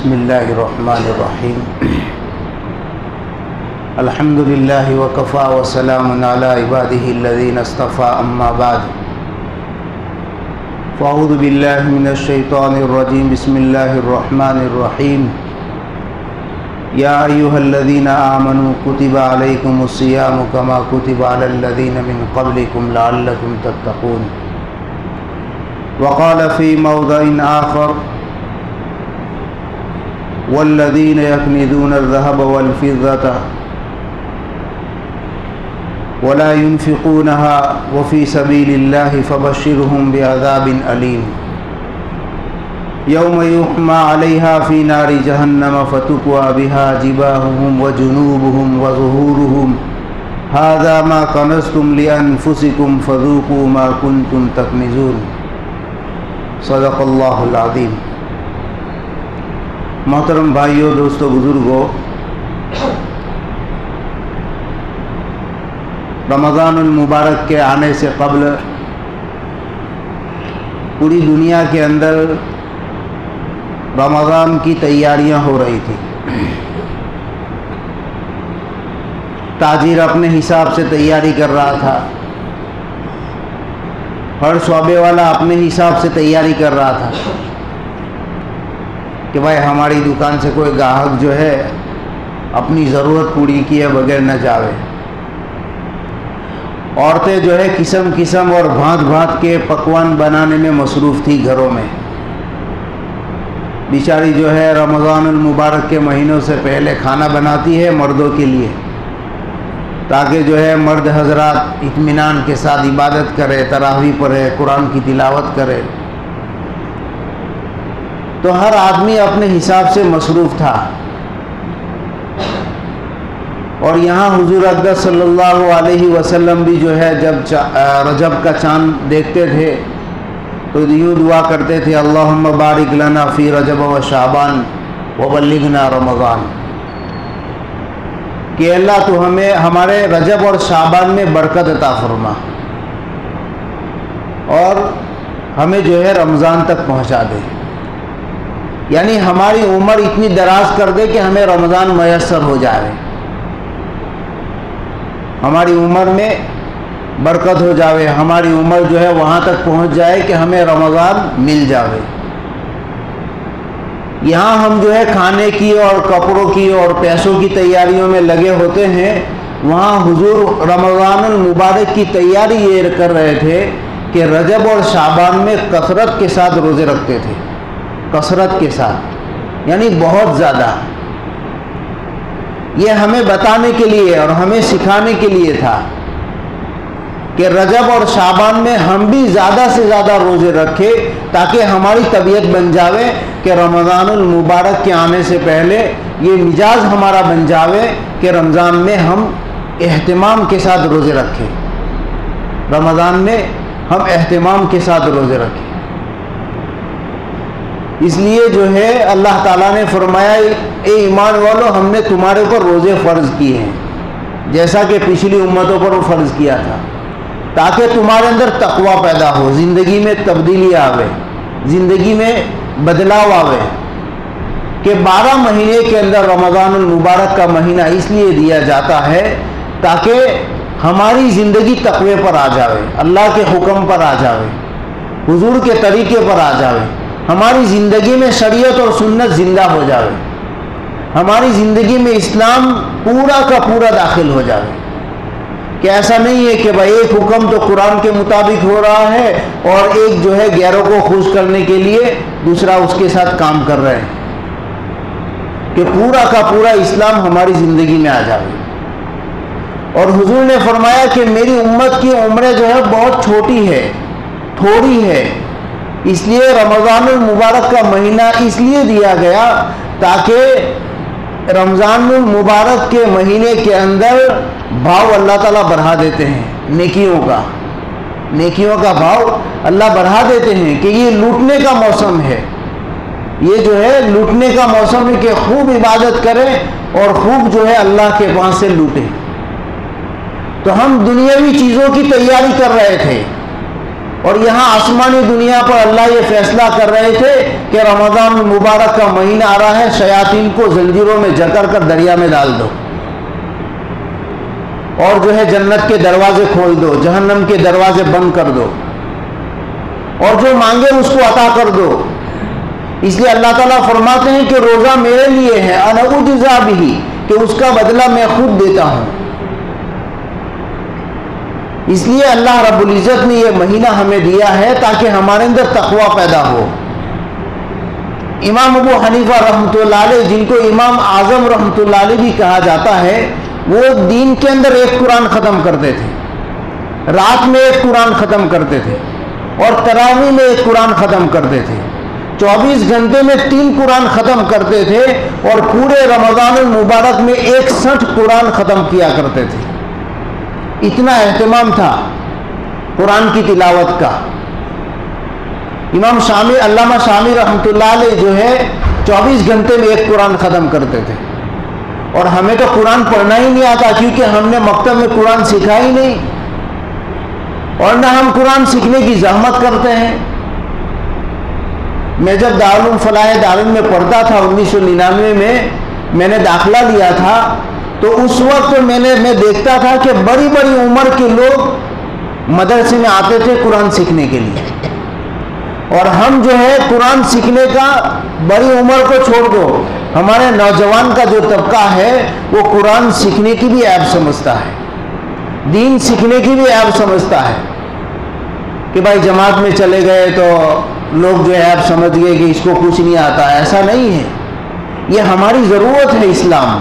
بسم اللہ الرحمن الرحیم الحمد للہ وکفا وسلام علی عبادہ الذین اصطفى اما بعد فاعوذ باللہ من الشیطان الرجیم بسم اللہ الرحمن الرحیم یا ایہا الذین آمنوا کتب علیکم الصیام کما کتب علی الذین من قبلکم لعلکم تتقون وقال فی موضع آخر والذین یکنزون الذهب والفضة ولا ينفقونها وفي سبيل الله فبشرهم بعذاب أليم يوم يحمى عليها في نار جهنم فتكوى بها جباههم وجنوبهم وظهورهم هذا ما كنزتم لأنفسكم فذوقوا ما كنتم تكنزون صدق الله العظيم۔ محترم بھائیوں، دوستو، بزرگوں، رمضان المبارک کے آنے سے قبل پوری دنیا کے اندر رمضان کی تیاریاں ہو رہی تھی۔ تاجر اپنے حساب سے تیاری کر رہا تھا، ہر شعبے والا اپنے حساب سے تیاری کر رہا تھا کہ بھائی ہماری دکان سے کوئی گاہک جو ہے اپنی ضرورت پوری کیے بغیر نہ جاوے۔ عورتیں جو ہے قسم قسم اور بھانت بھانت کے پکوان بنانے میں مصروف تھی گھروں میں۔ بیچاری جو ہے رمضان المبارک کے مہینوں سے پہلے کھانا بناتی ہے مردوں کے لیے، تاکہ جو ہے مرد حضرات اطمینان کے ساتھ عبادت کرے، تراویح پڑھے، قرآن کی تلاوت کرے۔ تو ہر آدمی اپنے حساب سے مصروف تھا، اور یہاں حضور اقدس صلی اللہ علیہ وسلم بھی جو ہے جب رجب کا چاند دیکھتے تھے تو یوں دعا کرتے تھے، اللہم بارک لنا فی رجب و شعبان وبلغنا رمضان، کہ اللہ تو ہمیں ہمارے رجب اور شعبان میں برکت عطا فرما اور ہمیں جو ہے رمضان تک پہنچا دے، یعنی ہماری عمر اتنی دراز کر دے کہ ہمیں رمضان میسر ہو جائے، ہماری عمر میں برکت ہو جاوے، ہماری عمر جو ہے وہاں تک پہنچ جائے کہ ہمیں رمضان مل جاوے۔ یہاں ہم جو ہے کھانے کی اور کپڑوں کی اور پیسوں کی تیاریوں میں لگے ہوتے ہیں، وہاں حضور رمضان المبارک کی تیاری یہ کر رہے تھے کہ رجب اور شعبان میں کثرت کے ساتھ روزے رکھتے تھے، کثرت کے ساتھ، یعنی بہت زیادہ۔ یہ ہمیں بتانے کے لیے اور ہمیں سکھانے کے لیے تھا کہ رجب اور شعبان میں ہم بھی زیادہ سے زیادہ روزے رکھے، تاکہ ہماری طبیعت بن جاوے کہ رمضان المبارک کے آنے سے پہلے یہ مزاج ہمارا بن جاوے کہ رمضان میں ہم اہتمام کے ساتھ روزے رکھیں، رمضان میں ہم اہتمام کے ساتھ روزے رکھیں۔ اس لیے جو ہے اللہ تعالیٰ نے فرمایا، اے ایمان والو، ہم نے تمہارے اوپر روزے فرض کیے ہیں، جیسا کہ پچھلی امتوں پر وہ فرض کیا تھا، تاکہ تمہارے اندر تقوی پیدا ہو، زندگی میں تبدیلی آوے، زندگی میں بدلاؤ آوے۔ کہ 12 مہینے کے اندر رمضان المبارک کا مہینہ اس لیے دیا جاتا ہے تاکہ ہماری زندگی تقوی پر آ جاوے، اللہ کے حکم پر آ جاوے، حضور کے طریقے پر آ جاوے، ہماری زندگی میں شریعت اور سنت زندہ ہو جاوے، ہماری زندگی میں اسلام پورا کا پورا داخل ہو جاوے۔ کہ ایسا نہیں ہے کہ بھائی ایک حکم تو قرآن کے مطابق ہو رہا ہے اور ایک جو ہے غیروں کو خوش کرنے کے لیے دوسرا اس کے ساتھ کام کر رہے ہیں، کہ پورا کا پورا اسلام ہماری زندگی میں آ جاوے۔ اور حضور نے فرمایا کہ میری امت کی عمریں جو ہے بہت چھوٹی ہے، تھوڑی ہے، اس لیے رمضان المبارک کا مہینہ اس لیے دیا گیا تاکہ رمضان المبارک کے مہینے کے اندر بھاؤ اللہ تعالیٰ بڑھا دیتے ہیں، نیکیوں کا بھاؤ اللہ بڑھا دیتے ہیں، کہ یہ لوٹنے کا موسم ہے، یہ جو ہے لوٹنے کا موسم ہے کہ خوب عبادت کریں اور خوب جو ہے اللہ کے پاس سے لوٹیں۔ تو ہم دنیاوی چیزوں کی تیاری کر رہے تھے، اور یہاں آسمانی دنیا پر اللہ یہ فیصلہ کر رہے تھے کہ رمضان المبارک کا مہینہ آ رہا ہے، شیاطین کو زنجیروں میں جکڑ کر دریا میں ڈال دو، اور جو ہے جنت کے دروازے کھول دو، جہنم کے دروازے بند کر دو، اور جو مانگے اس کو عطا کر دو۔ اس لیے اللہ تعالیٰ فرماتے ہیں کہ روزہ میرے لیے ہے، انا اجزا بہ، کہ اس کا بدلہ میں خود دیتا ہوں۔ اس لیے اللہ رب العزت نے یہ مہینہ ہمیں دیا ہے تاکہ ہمارے اندر تقوی پیدا ہو۔ امام ابو حنیفہ رحمۃ اللہ علیہ، جن کو امام اعظم رحمۃ اللہ علیہ بھی کہا جاتا ہے، وہ دین کے اندر ایک قرآن ختم کرتے تھے، رات میں ایک قرآن ختم کرتے تھے، اور تراویح میں ایک قرآن ختم کرتے تھے، 24 گھنٹے میں 3 قرآن ختم کرتے تھے، اور پورے رمضان المبارک میں 61 قرآن ختم کیا کرتے تھے۔ اتنا اہتمام تھا قرآن کی تلاوت کا۔ امام شامی، علامہ شامی رحمۃ اللہ علیہ جو ہے 24 گھنٹے میں ایک قرآن ختم کرتے تھے، اور ہمیں تو قرآن پڑھنا ہی نہیں آتا، کیونکہ ہم نے مکتب میں قرآن سیکھا ہی نہیں، اور نہ ہم قرآن سیکھنے کی زحمت کرتے ہیں۔ میں جب دارالعلوم فلاح دارالعلوم میں پڑھتا تھا 1999 میں نے داخلہ لیا تھا، تو اس وقت میں دیکھتا تھا کہ بڑی بڑی عمر کے لوگ مدرسے میں آتے تھے قرآن سیکھنے کے لیے، اور ہم جو ہے قرآن سیکھنے کا، بڑی عمر کو چھوڑ دو، ہمارے نوجوان کا جو طبقہ ہے وہ قرآن سیکھنے کی بھی عیب سمجھتا ہے، دین سیکھنے کی بھی عیب سمجھتا ہے، کہ بھائی جماعت میں چلے گئے تو لوگ جو ہے عیب سمجھ گئے کہ اس کو کچھ نہیں آتا۔ ایسا نہیں ہے، یہ ہماری ضرورت ہے، اسلام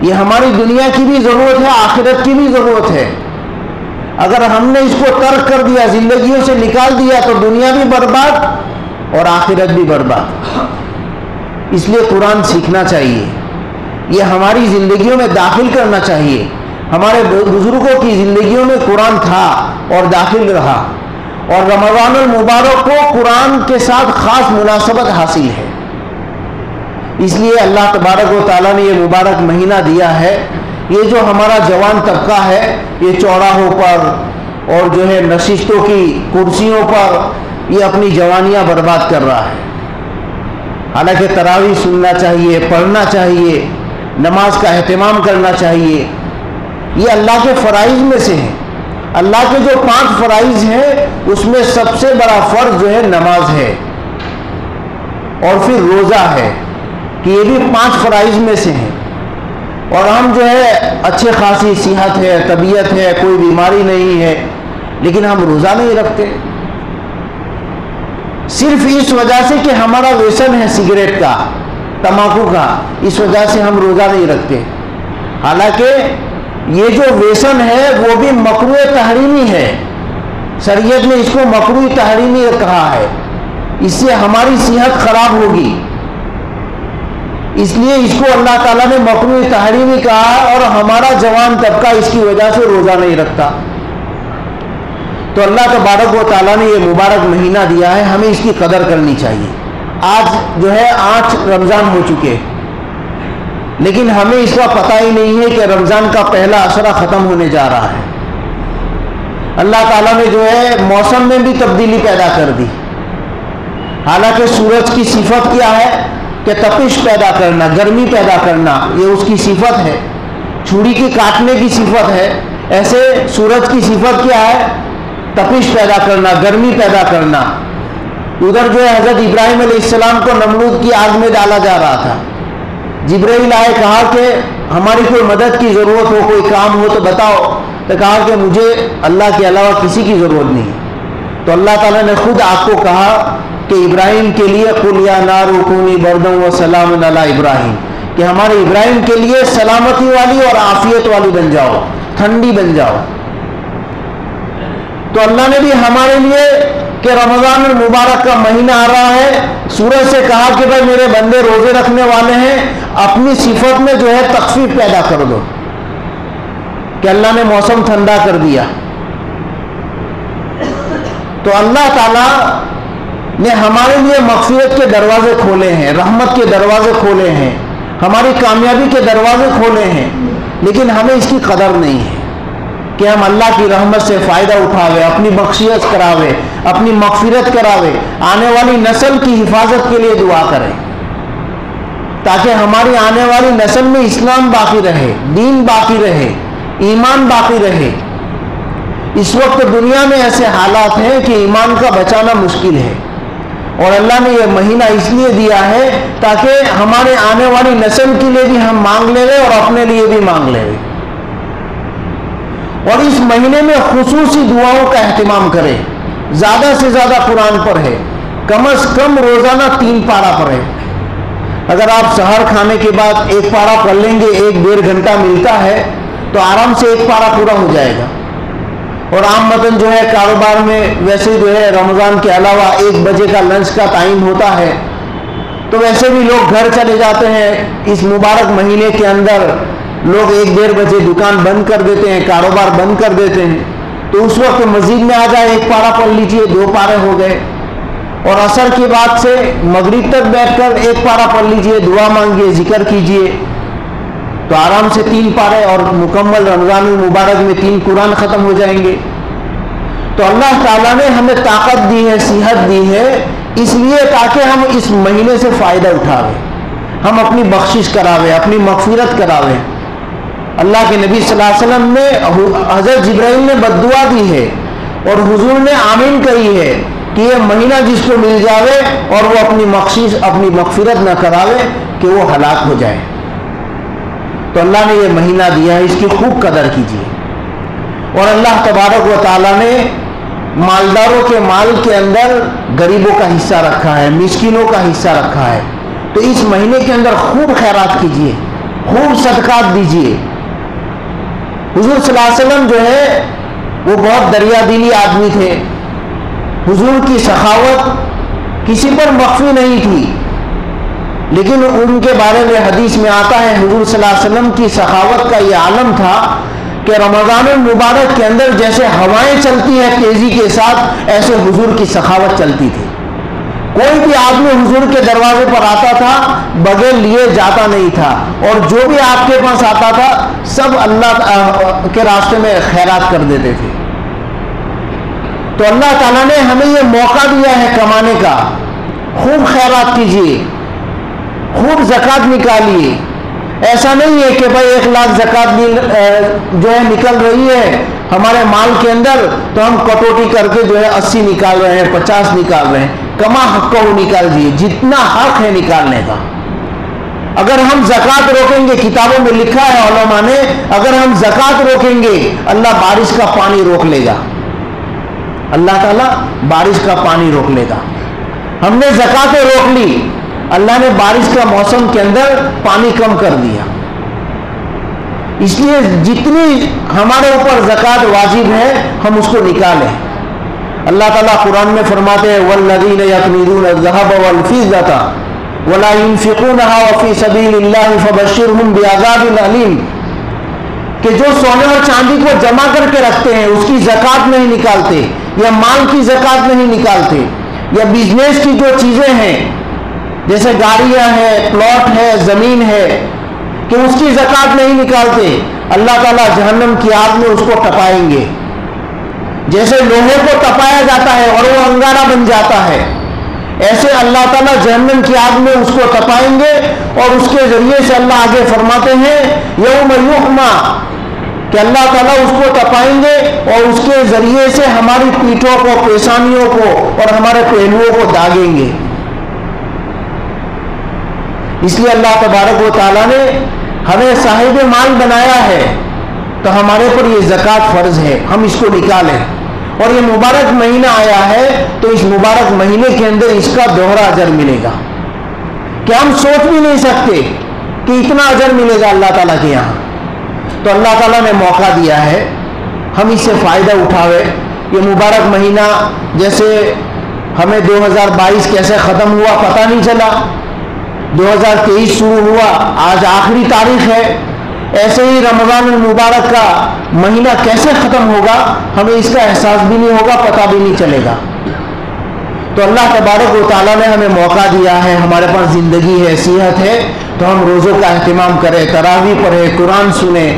یہ ہماری دنیا کی بھی ضرورت ہے، آخرت کی بھی ضرورت ہے۔ اگر ہم نے اس کو ترک کر دیا، زندگیوں سے نکال دیا، تو دنیا بھی برباد اور آخرت بھی برباد۔ اس لیے قرآن سیکھنا چاہیے، یہ ہماری زندگیوں میں داخل کرنا چاہیے۔ ہمارے بزرگوں کی زندگیوں میں قرآن تھا اور داخل رہا، اور رمضان المبارک کو قرآن کے ساتھ خاص مناسبت حاصل ہے۔ اس لیے اللہ تبارک و تعالیٰ نے یہ مبارک مہینہ دیا ہے۔ یہ جو ہمارا جوان طبقہ ہے، یہ چوراہوں پر اور جو ہے نشستوں کی کرسیوں پر یہ اپنی جوانیاں برباد کر رہا ہے۔ حالانکہ تراویح سننا چاہیے، پڑھنا چاہیے، نماز کا اہتمام کرنا چاہیے، یہ اللہ کے فرائض میں سے ہیں۔ اللہ کے جو 5 فرائض ہیں اس میں سب سے بڑا فرض جو ہے نماز ہے، اور پھر روزہ ہے، کہ یہ بھی 5 فرائض میں سے ہیں۔ اور ہم جو ہے اچھے خاصی صحت ہے، طبیعت ہے، کوئی بیماری نہیں ہے، لیکن ہم روزہ نہیں رکھتے، صرف اس وجہ سے کہ ہمارا ویسن ہے سگریٹ کا، تمباکو کا، اس وجہ سے ہم روزہ نہیں رکھتے۔ حالانکہ یہ جو ویسن ہے وہ بھی مکروہ تحریمی ہے، شریعت نے اس کو مکروہ تحریمی کہا ہے، اس سے ہماری صحت خراب ہوگی، اس لیے اس کو اللہ تعالیٰ نے مکروہ تحریمی کہا، اور ہمارا جوان طبقہ اس کی وجہ سے روزہ نہیں رکھتا۔ تو اللہ تبارک و تعالیٰ نے یہ مبارک مہینہ دیا ہے، ہمیں اس کی قدر کرنی چاہیے۔ آج جو ہے 8 رمضان ہو چکے، لیکن ہمیں اس کا پتہ ہی نہیں ہے کہ رمضان کا پہلا عشرہ ختم ہونے جا رہا ہے۔ اللہ تعالیٰ نے جو ہے موسم میں بھی تبدیلی پیدا کر دی، حالانکہ سورج کی صفت کیا ہے کہ تپش پیدا کرنا، گرمی پیدا کرنا، یہ اس کی صفت ہے، چھری کی کاٹنے کی صفت ہے، ایسے سورج کی صفت کیا ہے؟ تپش پیدا کرنا، گرمی پیدا کرنا۔ ادھر جو ہے حضرت ابراہیم علیہ السلام کو نمرود کی آگ میں ڈالا جا رہا تھا، جبرائیل آئے، کہا کہ ہماری کوئی مدد کی ضرورت ہو، کوئی کام ہو تو بتاؤ، تو کہا کہ مجھے اللہ کے علاوہ کسی کی ضرورت نہیں۔ تو اللہ تعالیٰ نے خود آپ کو کہا کہ ابراہیم کے لیے قل یا نار کونی بردا و سلام علی ابراہیم، کہ ہمارے ابراہیم کے لیے سلامتی والی اور عافیت والی بن جاؤ، ٹھنڈی بن جاؤ۔ تو اللہ نے بھی ہمارے لیے کہ رمضان المبارک کا مہینہ آ رہا ہے، سورج سے کہا کہ بھائی میرے بندے روزے رکھنے والے ہیں، اپنی صفت میں جو ہے تخفیف پیدا کر دو، کہ اللہ نے موسم ٹھنڈا کر دیا۔ تو اللہ تعالیٰ نے ہمارے لیے مغفرت کے دروازے کھولے ہیں، رحمت کے دروازے کھولے ہیں، ہماری کامیابی کے دروازے کھولے ہیں، لیکن ہمیں اس کی قدر نہیں ہے۔ کہ ہم اللہ کی رحمت سے فائدہ اٹھاوے، اپنی بخشیت کراوے، اپنی مغفرت کراوے، آنے والی نسل کی حفاظت کے لیے دعا کریں تاکہ ہماری آنے والی نسل میں اسلام باقی رہے، دین باقی رہے، ایمان باقی رہے۔ اس وقت دنیا میں ایسے حالات ہیں کہ ایمان کا بچانا مشکل ہے، اور اللہ نے یہ مہینہ اس لیے دیا ہے تاکہ ہمارے آنے والی نسل کے لیے بھی ہم مانگ لے اور اپنے لیے بھی مانگ لے، اور اس مہینے میں خصوصی دعاؤں کا اہتمام کریں، زیادہ سے زیادہ قرآن پڑھیں، کم از کم روزانہ 3 پارہ پڑھیں۔ اگر آپ سحر کھانے کے بعد 1 پارہ پڑھ لیں گے، 1-1.5 گھنٹہ ملتا ہے تو آرام سے 1 پارہ پورا ہو جائے گا۔ اور عام متن جو ہے کاروبار میں ویسے جو ہے رمضان کے علاوہ 1 بجے کا لنچ کا ٹائم ہوتا ہے، تو ویسے بھی لوگ گھر چلے جاتے ہیں۔ اس مبارک مہینے کے اندر لوگ 1-1.5 بجے دکان بند کر دیتے ہیں، کاروبار بند کر دیتے ہیں، تو اس وقت مسجد میں آ جائے، 1 پارہ پڑھ لیجئے، 2 پارے ہو گئے۔ اور عصر کے بعد سے مغرب تک بیٹھ کر 1 پارہ پڑھ لیجئے، دعا مانگیے، ذکر کیجئے، تو آرام سے 3 پارے اور مکمل رمضان المبارک میں 3 قرآن ختم ہو جائیں گے۔ تو اللہ تعالیٰ نے ہمیں طاقت دی ہے، صحت دی ہے، اس لیے تاکہ ہم اس مہینے سے فائدہ اٹھاویں، ہم اپنی بخشش کراویں، اپنی مغفرت کراویں۔ اللہ کے نبی صلی اللہ علیہ وسلم نے حضرت جبرائیل نے بددعا دی ہے اور حضور نے آمین کہی ہے کہ یہ مہینہ جس کو مل جاوے اور وہ اپنی بخشش، اپنی مغفرت نہ کراوے کہ وہ ہلاک ہو جائے۔ تو اللہ نے یہ مہینہ دیا ہے، اس کی خوب قدر کیجیے۔ اور اللہ تبارک و تعالیٰ نے مالداروں کے مال کے اندر غریبوں کا حصہ رکھا ہے، مسکینوں کا حصہ رکھا ہے، تو اس مہینے کے اندر خوب خیرات کیجیے، خوب صدقات دیجیے۔ حضور صلی اللہ علیہ وسلم جو ہے وہ بہت دریا دلی آدمی تھے، حضور کی سخاوت کسی پر مخفی نہیں تھی، لیکن ان کے بارے میں حدیث میں آتا ہے حضور صلی اللہ علیہ وسلم کی سخاوت کا یہ عالم تھا کہ رمضان المبارک کے اندر جیسے ہوائیں چلتی ہیں تیزی کے ساتھ، ایسے حضور کی سخاوت چلتی تھی۔ کوئی بھی آدمی حضور کے دروازے پر آتا تھا بغیر لیے جاتا نہیں تھا، اور جو بھی آپ کے پاس آتا تھا سب اللہ کے راستے میں خیرات کر دیتے تھے۔ تو اللہ تعالیٰ نے ہمیں یہ موقع دیا ہے کمانے کا، خوب خیرات کیجیے، خوب زکوٰۃ نکالیے۔ ایسا نہیں ہے کہ بھائی 1 لاکھ زکوٰۃ جو ہے نکل رہی ہے ہمارے مال کے اندر تو ہم کٹوٹی کر کے جو ہے 80 نکال رہے ہیں، 50 نکال رہے ہیں۔ کما حق کو نکال دیے، جتنا حق ہے نکالنے کا۔ اگر ہم زکوٰۃ روکیں گے، کتابوں میں لکھا ہے علماء نے، اگر ہم زکوٰۃ روکیں گے اللہ بارش کا پانی روک لے گا، اللہ تعالیٰ بارش کا پانی روک لے گا۔ ہم نے زکوٰۃ روک لی، اللہ نے بارش کا موسم کے اندر پانی کم کر دیا۔ اس لیے جتنی ہمارے اوپر زکوٰۃ واجب ہے ہم اس کو نکالیں۔ اللہ تعالیٰ قرآن میں فرماتے ہیں والذین یکنزون الذھب والفضة ولا ينفقونها فی سبیل اللہ فبشرهم بعذاب علیم، کہ جو سونے اور چاندی کو جمع کر کے رکھتے ہیں اس کی زکوٰۃ نہیں نکالتے، یا مال کی زکوٰۃ نہیں نکالتے، یا بزنس کی جو چیزیں ہیں جیسے گاڑیاں ہیں، پلاٹ ہے، زمین ہے، کہ اس کی زکوٰۃ نہیں نکالتے، اللہ تعالیٰ جہنم کی آگ میں اس کو ٹپائیں گے۔ جیسے لوہے کو ٹپایا جاتا ہے اور وہ انگارہ بن جاتا ہے، ایسے اللہ تعالیٰ جہنم کی آگ میں اس کو ٹپائیں گے، اور اس کے ذریعے سے اللہ آگے فرماتے ہیں یوم یحمى، کہ اللہ تعالیٰ اس کو ٹپائیں گے اور اس کے ذریعے سے ہماری پیٹھوں کو، پیشانیوں کو اور ہمارے پہلوؤں کو داغیں گے۔ اس لیے اللہ تبارک و تعالیٰ نے ہمیں صاحب مال بنایا ہے، تو ہمارے پر یہ زکوٰۃ فرض ہے، ہم اس کو نکالیں۔ اور یہ مبارک مہینہ آیا ہے تو اس مبارک مہینے کے اندر اس کا دوہرا اجر ملے گا کہ ہم سوچ بھی نہیں سکتے کہ اتنا اجر ملے گا اللہ تعالیٰ کے یہاں۔ تو اللہ تعالیٰ نے موقع دیا ہے، ہم اس سے فائدہ اٹھاوے۔ یہ مبارک مہینہ جیسے ہمیں 2022 کیسے ختم ہوا پتہ نہیں چلا، 2023 شروع ہوا، آج آخری تاریخ ہے، ایسے ہی رمضان المبارک کا مہینہ کیسے ختم ہوگا ہمیں اس کا احساس بھی نہیں ہوگا، پتہ بھی نہیں چلے گا۔ تو اللہ تبارک و تعالیٰ نے ہمیں موقع دیا ہے، ہمارے پاس زندگی ہے، صحت ہے، تو ہم روزوں کا اہتمام کریں، تراویح پڑھیں، قرآن سنیں،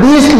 20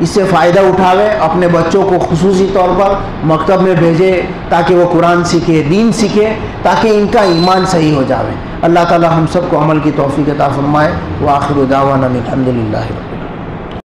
اس سے فائدہ اٹھاوے، اپنے بچوں کو خصوصی طور پر مکتب میں بھیجے تاکہ وہ قرآن سیکھے، دین سیکھے، تاکہ ان کا ایمان صحیح ہو جاوے۔ اللہ تعالی ہم سب کو عمل کی توفیق عطا فرمائے۔ وآخر دعوانا الحمدللہ۔